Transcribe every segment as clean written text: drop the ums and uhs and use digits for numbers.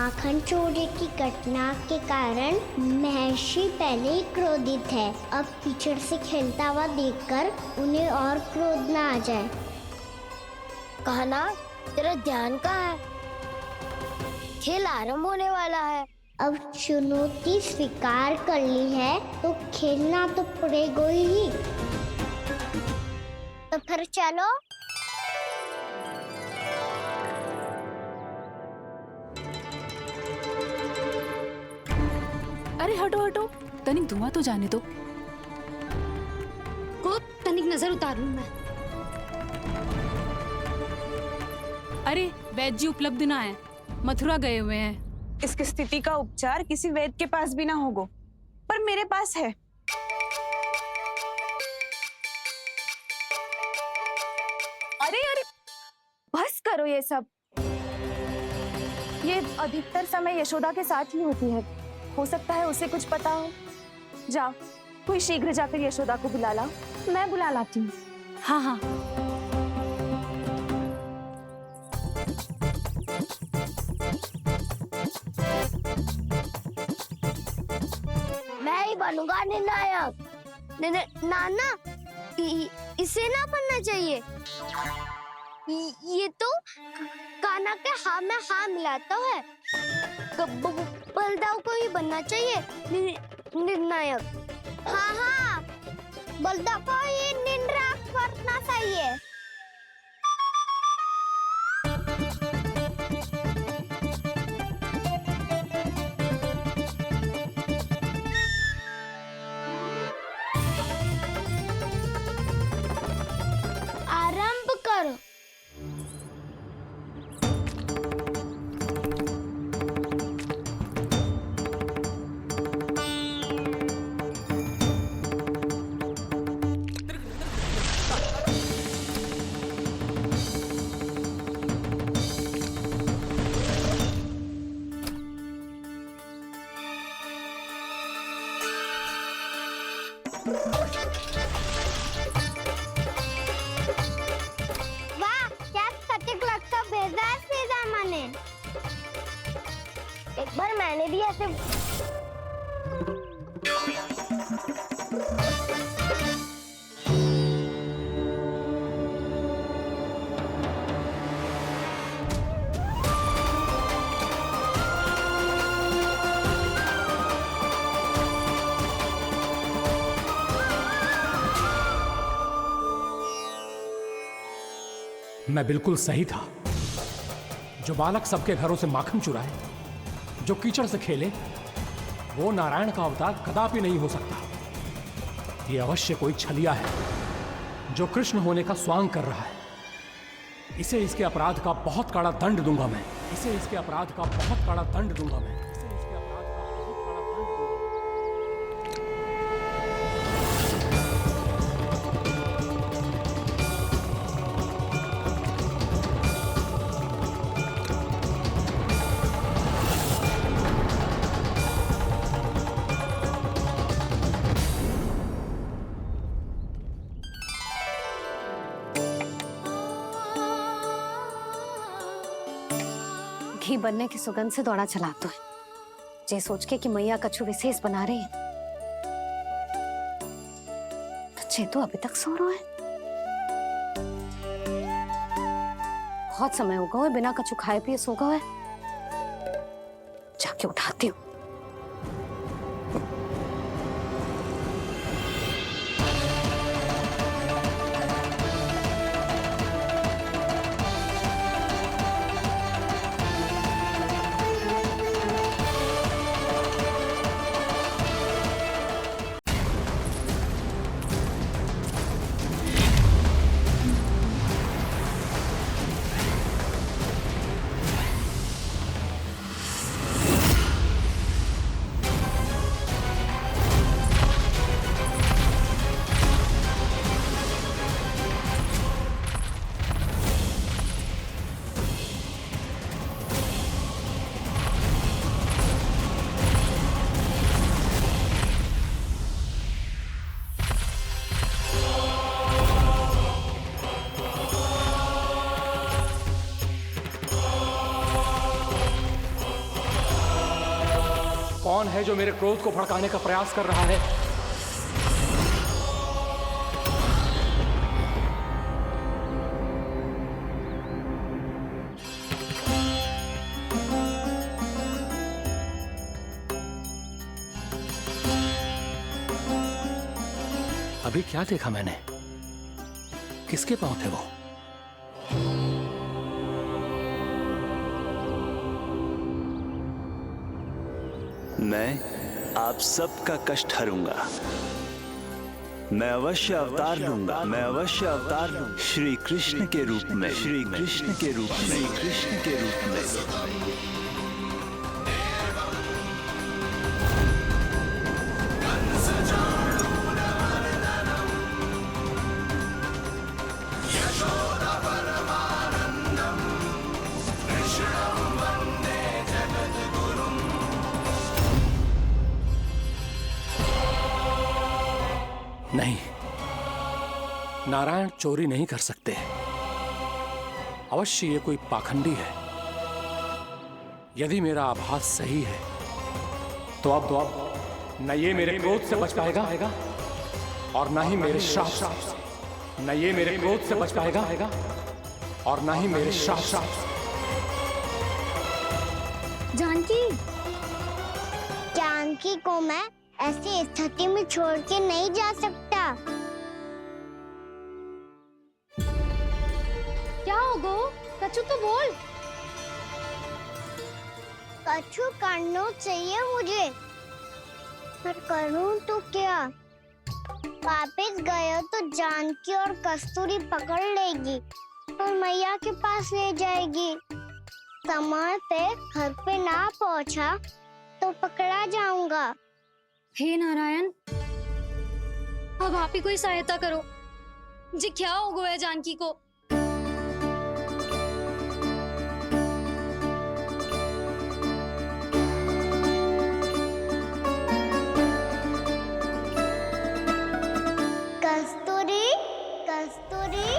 माखन चोरी की घटना के कारण महर्षि पहले ही क्रोधित है। अब कीचड़ से खेलता हुआ देखकर उन्हें और क्रोध ना आ जाए। कहना, तेरा ध्यान कहाँ है? खेल आरंभ होने वाला है। अब चुनौती स्वीकार कर ली है तो खेलना तो पड़ेगा ही। तो फिर चलो। अरे हटो हटो, तनिक धुआं तो जाने दो। को तनिक नजर उतार लूं मैं। अरे वैद्य जी उपलब्ध ना है, मथुरा गए हुए हैं। इसकी स्थिति का उपचार किसी वैद्य के पास भी ना होगा, पर मेरे पास है। अरे अरे, बस करो ये सब। ये अधिकतर समय यशोदा के साथ ही होती है। हो सकता है उसे कुछ पता हो। जाओ, कोई शीघ्र जाकर यशोदा को बुला ला। मैं बुला लाती हूँ। हाँ हाँ। मैं ही बनूंगा निर्णायक। नाना, इसे ना बनना चाहिए। ये तो कान्हा के हाँ में हाँ मिलाता है। बलदाव को ही बनना चाहिए निर्णायक। हाँ हाँ, बलदाव को ही निर्णायक करना चाहिए। आरंभ करो। वाह, क्या सटीक लगता बेजार सीधा माने। एक बार मैंने भी ऐसे मैं बिल्कुल सही था। जो बालक सबके घरों से माखन चुराए, जो कीचड़ से खेले, वो नारायण का अवतार कदापि नहीं हो सकता। ये अवश्य कोई छलिया है जो कृष्ण होने का स्वांग कर रहा है। इसे इसके अपराध का बहुत कड़ा दंड दूंगा मैं। इसे इसके अपराध का बहुत कड़ा दंड दूंगा मैं। इसे इसके अपराध का बहुत कड़ा दंड दूंगा। घी बनने की सुगंध से दौड़ा चला तो है, जे सोच के कि मैया कछु विशेष बना रही है। तो चे तो अभी तक सो रहा है। बहुत समय हो गया है बिना कछु खाए पिए सो गया है। जाके उठाती हूँ। कौन है जो मेरे क्रोध को भड़काने का प्रयास कर रहा है? अभी क्या देखा मैंने? किसके पांव थे वो? मैं आप सबका कष्ट हरूंगा। मैं अवश्य अवतार लूंगा। मैं अवश्य अवतार लूंगा। श्री कृष्ण के रूप में। श्री कृष्ण के रूप में। श्री कृष्ण के रूप में। नहीं, नारायण चोरी नहीं कर सकते। अवश्य ये कोई पाखंडी है। यदि मेरा आभास सही है तो अब न ये मेरे क्रोध से बच पाएगा और न ही मेरे श्राप से। न ये मेरे क्रोध से बच पाएगा और न ही मेरे श्राप से। जानकी, जानकी को मैं ऐसी स्थिति में छोड़ के नहीं जा सकता। क्या हो गो? कछु तो बोल। कछु करना चाहिए मुझे, पर करूं तो क्या? वापस गया तो जानकी और कस्तूरी पकड़ लेगी और मैया के पास ले जाएगी। समय पे घर पे ना पहुंचा तो पकड़ा जाऊंगा। हे नारायण, अब आप ही कोई सहायता करो। जी क्या हो गया जानकी को? कस्तूरी, कस्तूरी,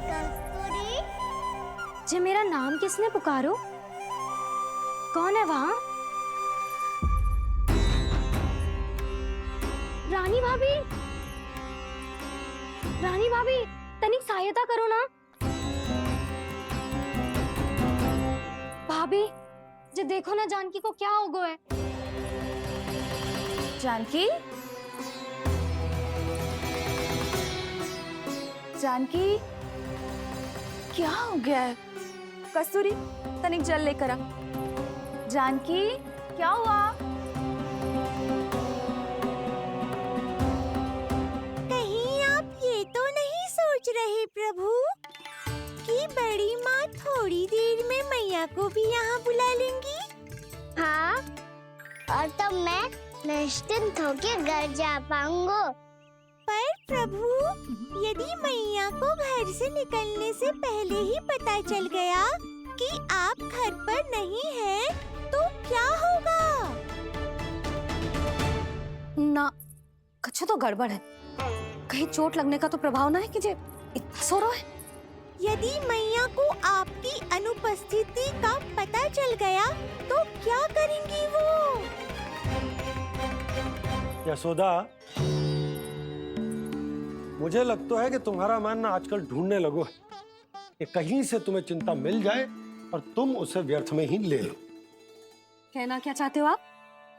कस्तूरी। जी मेरा नाम किसने पुकारो? कौन है वहाँ? रानी भाभी, रानी भाभी, तनिक सहायता करो ना। भाभी, जी देखो ना जानकी को क्या हो गया है। जानकी, जानकी, क्या हो गया है? कस्तूरी, तनिक जल लेकर आ। जानकी, क्या हुआ? तो नहीं सोच रहे प्रभु कि बड़ी माँ थोड़ी देर में मैया को भी यहाँ बुला लेंगी? हाँ, और तब मैं निश्चिंत होके घर जा पाऊंगा। पर प्रभु, यदि मैया को घर से निकलने से पहले ही पता चल गया कि आप घर पर नहीं हैं, तो क्या होगा? ना, कुछ तो गड़बड़ है। कहीं चोट लगने का तो प्रभाव ना है कि जे इतना सो रहा है। यदि मैया को आपकी अनुपस्थिति का पता चल गया तो क्या करेंगी वो? यशोदा, मुझे लगता है कि तुम्हारा मन ना आजकल ढूंढने लगो है कि कहीं से तुम्हें चिंता मिल जाए और तुम उसे व्यर्थ में ही ले लो। कहना क्या चाहते हो आप?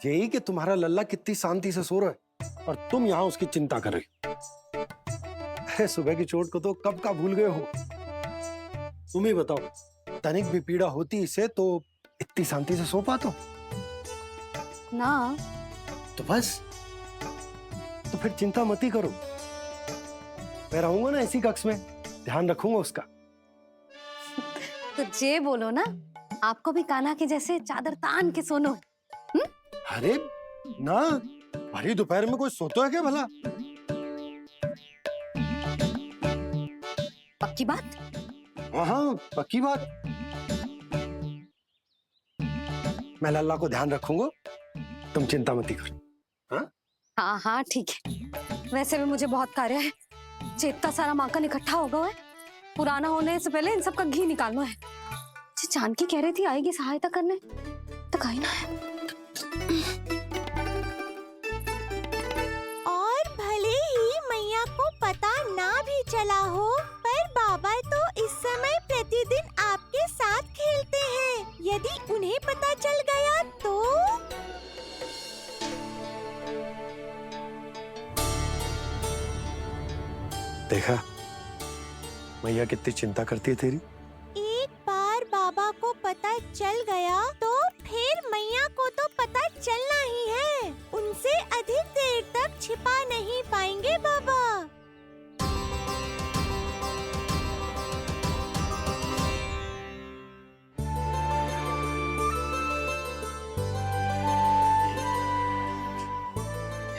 यही कि तुम्हारा लल्ला कितनी शांति से सो रहा है और तुम यहाँ उसकी चिंता कर रही। अरे सुबह की चोट को तो कब का भूल गए हो। तुम ही बताओ, तनिक भी पीड़ा होती इसे तो इतनी शांति से सो पाते हो? ना। तो बस, तो फिर चिंता मत ही करो। मैं रहूंगा ना इसी कक्ष में, ध्यान रखूंगा उसका। तो जे बोलो ना, आपको भी कान्हा के जैसे चादर तान के सोनो। अरे ना, भरी दोपहर में कोई सोता है क्या भला? पक्की बात? हाँ, पक्की बात। मैं लल्ला को ध्यान रखूंगा, तुम चिंता मत करो। हाँ हाँ हाँ ठीक है। वैसे भी मुझे बहुत कार्य है। इतना सारा माखन इकट्ठा होगा है, पुराना होने से पहले इन सब का घी निकालना है। जानकी कह रही थी आएगी सहायता करने, तो कहीं ना है। देखा मैया कितनी चिंता करती है तेरी। एक बार बाबा को पता चल गया तो फिर मैया को तो पता चलना ही है। उनसे अधिक देर तक छिपा नहीं पाएंगे बाबा।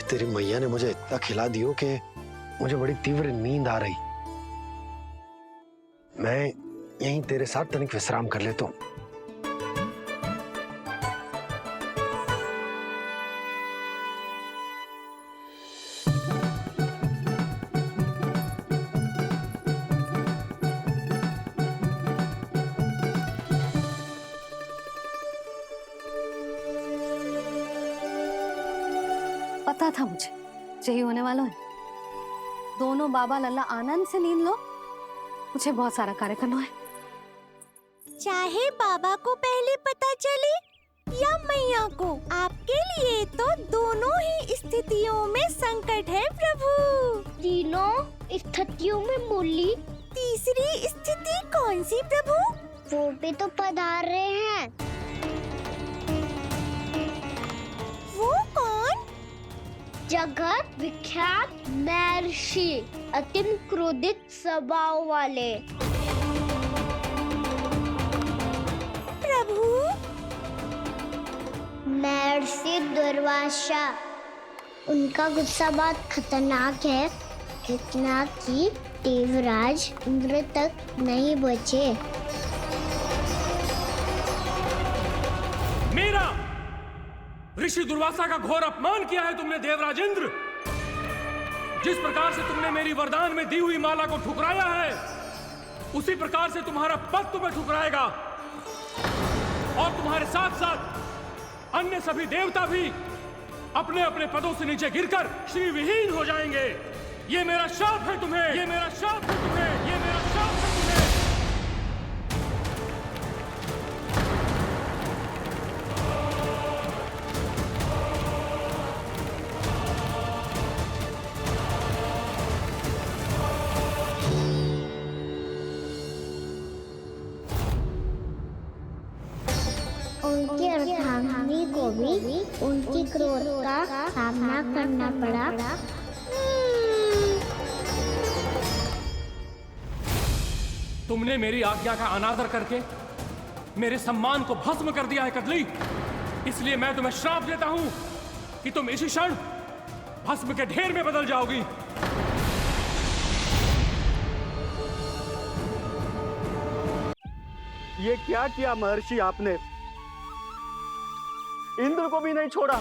तेरी मैया ने मुझे इतना खिला दियो कि मुझे बड़ी तीव्र नींद आ रही। मैं यहीं तेरे साथ तनिक विश्राम कर लेता हूँ। पता था मुझे यही होने वाला है। दोनों बाबा लल्ला आनंद से नींद लो, मुझे बहुत सारा कार्य करना है। चाहे बाबा को पहले पता चले या मैया को, आपके लिए तो दोनों ही स्थितियों में संकट है प्रभु। तीनों स्थितियों में बोली। तीसरी स्थिति कौन सी प्रभु? वो भी तो पधार रहे हैं। वो कौन? जगत विख्यात महर्षि, अत्यंत क्रोधित स्वभाव वाले। प्रभु महर्षि दुर्वासा। उनका गुस्सा बहुत खतरनाक है, इतना कि देवराज इंद्र तक नहीं बचे। मेरा ऋषि दुर्वासा का घोर अपमान किया है तुमने देवराज इंद्र। जिस प्रकार से तुमने मेरी वरदान में दी हुई माला को ठुकराया है, उसी प्रकार से तुम्हारा पद तुम्हें ठुकराएगा और तुम्हारे साथ साथ अन्य सभी देवता भी अपने अपने पदों से नीचे गिरकर श्री विहीन हो जाएंगे। ये मेरा शाप है तुम्हें, ये मेरा शाप है तुम्हें, ये मेरा शाप है तुम्हें। उनकी अर्धांगिनी को भी उनकी क्रोध का सामना करना पड़ा। तुमने मेरी आज्ञा का अनादर करके मेरे सम्मान को भस्म कर दिया है कदली। इसलिए मैं तुम्हें श्राप देता हूं कि तुम इसी क्षण भस्म के ढेर में बदल जाओगी। ये क्या किया महर्षि आपने? इंद्र को भी नहीं छोड़ा,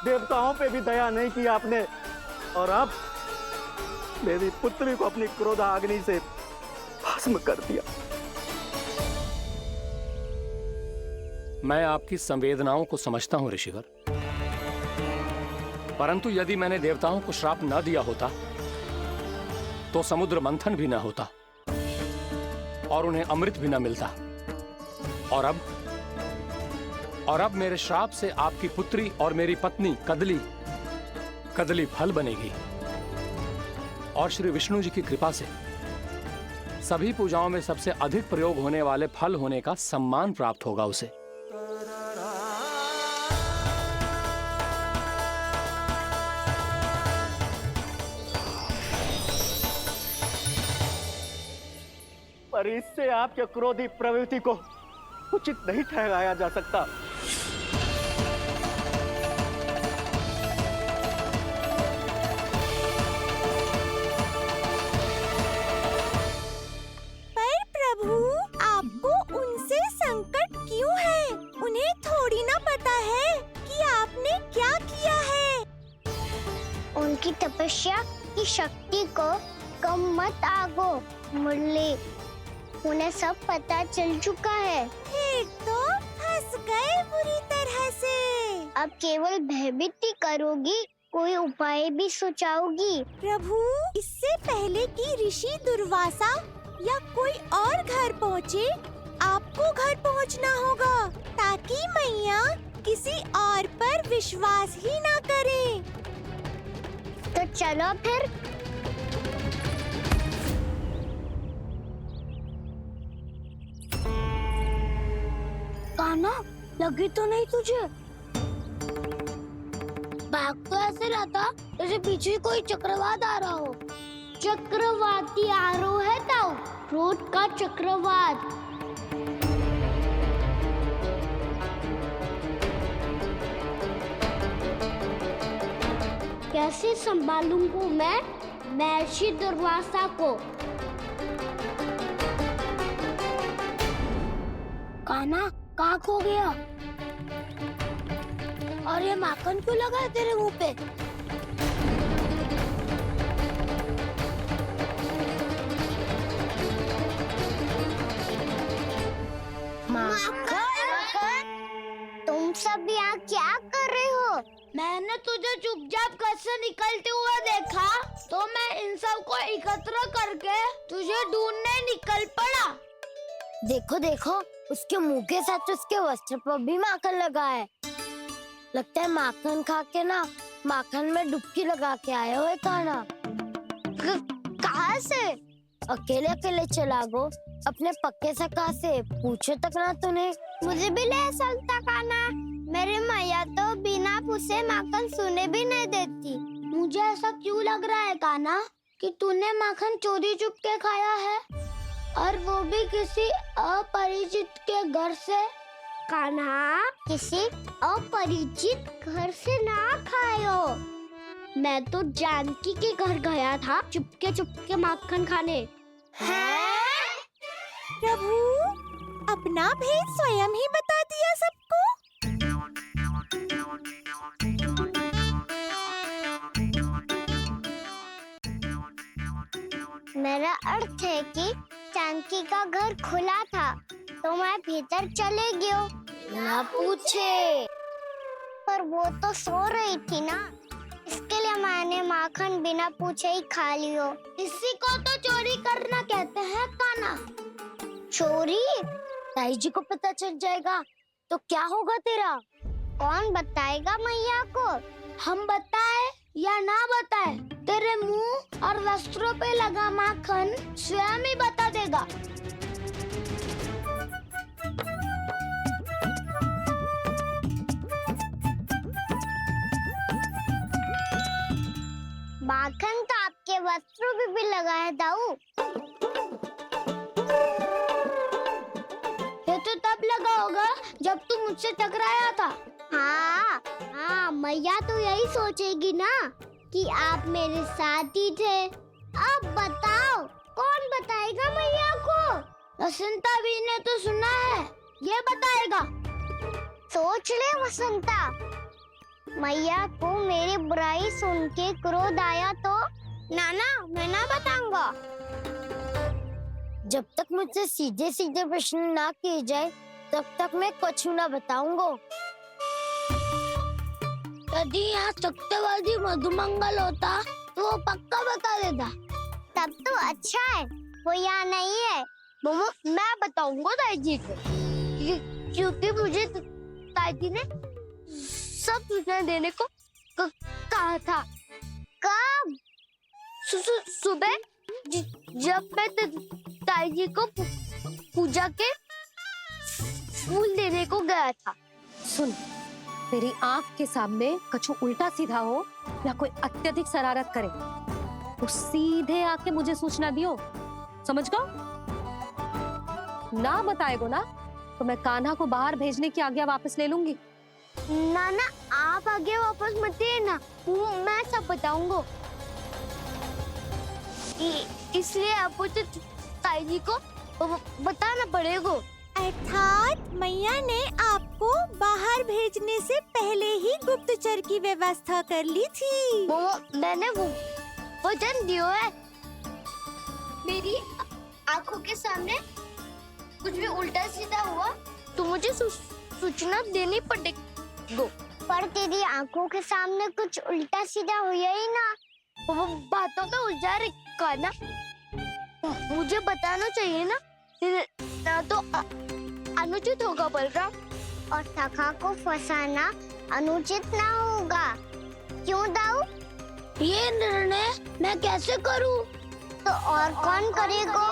देवताओं पे भी दया नहीं की आपने, और अब मेरी पुत्री को अपनी क्रोधाग्नि से भस्म कर दिया। मैं आपकी संवेदनाओं को समझता हूं ऋषिवर, परंतु यदि मैंने देवताओं को श्राप न दिया होता तो समुद्र मंथन भी न होता और उन्हें अमृत भी न मिलता। और अब मेरे श्राप से आपकी पुत्री और मेरी पत्नी कदली फल बनेगी और श्री विष्णु जी की कृपा से सभी पूजाओं में सबसे अधिक प्रयोग होने वाले फल होने का सम्मान प्राप्त होगा उसे। पर इससे आपके क्रोधी प्रवृत्ति को उचित नहीं ठहराया जा सकता। पर प्रभु, आपको उनसे संकट क्यों है? उन्हें थोड़ी ना पता है कि आपने क्या किया है। उनकी तपस्या की शक्ति को कम मत आगो मुरली, उन्हें सब पता चल चुका है। फिर तो फंस गए बुरी तरह से। अब केवल भयभीत ही करोगी, कोई उपाय भी सुझाओगी? प्रभु, इससे पहले कि ऋषि दुर्वासा या कोई और घर पहुँचे, आपको घर पहुँचना होगा ताकि मैया किसी और पर विश्वास ही ना करे। तो चलो फिर। कान्हा, लगी तो नहीं तुझे? भाग तो ऐसे रहा था जैसे पीछे कोई चक्रवात आ रहा हो। चक्रवाती आरोह है ताऊ, क्रोध का चक्रवात। कैसे संभालूंगा मैं महर्षि दुर्वासा को? कान्हा, कहाँ खो गया? और ये माखन क्यों लगा है तेरे मुंह पे? माखन, तुम सब यहाँ क्या कर रहे हो? मैंने तुझे चुपचाप घर से निकलते हुए देखा, तो मैं इन सब को एकत्र करके तुझे ढूंढने निकल पड़ा। देखो देखो, उसके मुंह के साथ उसके वस्त्र पर भी माखन लगा है। लगता है माखन खा के ना माखन में डुबकी लगा के आए हुए कान्हा। कहाँ से? अकेले अकेले चला गो, अपने पक्के सका से पूछो तक ना तूने। मुझे भी ले चलता कान्हा, मेरी मैया तो बिना पूछे माखन सुने भी नहीं देती। मुझे ऐसा क्यों लग रहा है कान्हा कि तूने माखन चोरी चुप के खाया है, और वो भी किसी अपरिचित के घर से। कान्हा, किसी अपरिचित घर से ना खायो। मैं तो जानकी के घर गया था चुपके माखन खाने। हैं? प्रभु, अपना भेद स्वयं ही बता दिया सबको। मेरा अर्थ है कि जानकी का घर खुला था, तो मैं भीतर चले गयो। ना पूछे, पर वो तो सो रही थी ना, इसके लिए मैंने माखन बिना पूछे ही खा लियो। इसी को तो चोरी करना कहते हैं कान्हा। चोरी? ताई जी को पता चल जाएगा तो क्या होगा तेरा? कौन बताएगा मैया को? हम बताए या ना बताए, तेरे मुंह और वस्त्रों पे लगा माखन स्वयं ही बता देगा। माखन तो आपके वस्त्रों पे भी लगा है दाऊ। ये तो तब लगा होगा जब तू मुझसे टकराया था। हाँ, मैया तो यही सोचेगी ना कि आप मेरे साथ ही थे। अब बताओ, कौन बताएगा मैया को? वसंता भी ने तो सुना है, ये बताएगा। सोच ले वसंता, मैया को मेरी बुराई सुन के क्रोध आया तो नाना, मैं ना बताऊंगा। जब तक मुझसे सीधे सीधे प्रश्न ना किए जाए, तब तक मैं कुछ ना बताऊंगा। यदि यहाँ सत्यवादी मधुमंगल होता तो वो पक्का बता देता। तब तो अच्छा है वो यहाँ नहीं है। मैं बताऊंगा ताई जी को, क्योंकि मुझे ताई जी ने सब सूचना देने को कहा था। कब? सुबह जब मैं ताई जी को पूजा के फूल देने को गया था। सुन, तेरी आंख के सामने कछु उल्टा सीधा हो या कोई अत्यधिक शरारत करे तो सीधे आके मुझे सूचना दियो, समझ गो? ना बताएगो ना तो मैं कान्हा को बाहर भेजने की आज्ञा वापस ले लूंगी। नाना, आप आगे वापस मत देना, मैं सब बताऊंगा। इसलिए आपको तो ताई जी को बताना पड़ेगा। अर्थात मैया ने आपको बाहर भेजने से पहले ही गुप्तचर की व्यवस्था कर ली थी। मैंने वो वचन दिया है। मेरी आंखों के सामने कुछ भी उल्टा सीधा हुआ तो मुझे सूचना देनी पड़ेगी। पर तेरी आंखों के सामने कुछ उल्टा सीधा हुआ ही ना, वो बातों में उलझा रखा ना, मुझे बताना चाहिए ना तो अनुचित होगा बलराम। और सखा को फंसाना अनुचित ना होगा, क्यों दाऊ? ये निर्णय मैं कैसे करूं? तो और कौन करेगा?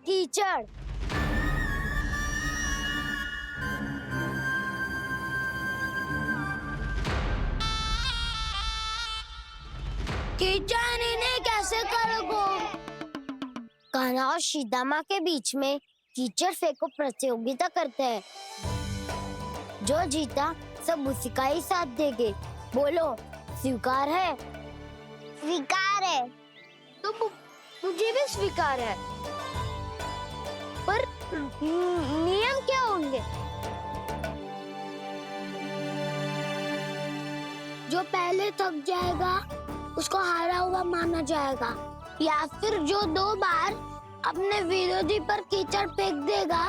कीचड़। कीचड़ इन्हें कैसे करोगे? कान्हा और सीता माँ के बीच में कीचड़ फेंको प्रतियोगिता करते हैं। जो जीता सब उसी का ही साथ देंगे। बोलो स्वीकार है? स्वीकार है। तो मुझे भी स्वीकार है, पर नियम क्या होंगे? जो पहले थक जाएगा उसको हारा हुआ माना जाएगा, या फिर जो 2 बार अपने विरोधी पर कीचड़ फेंक देगा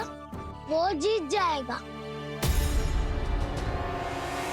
वो जीत जाएगा।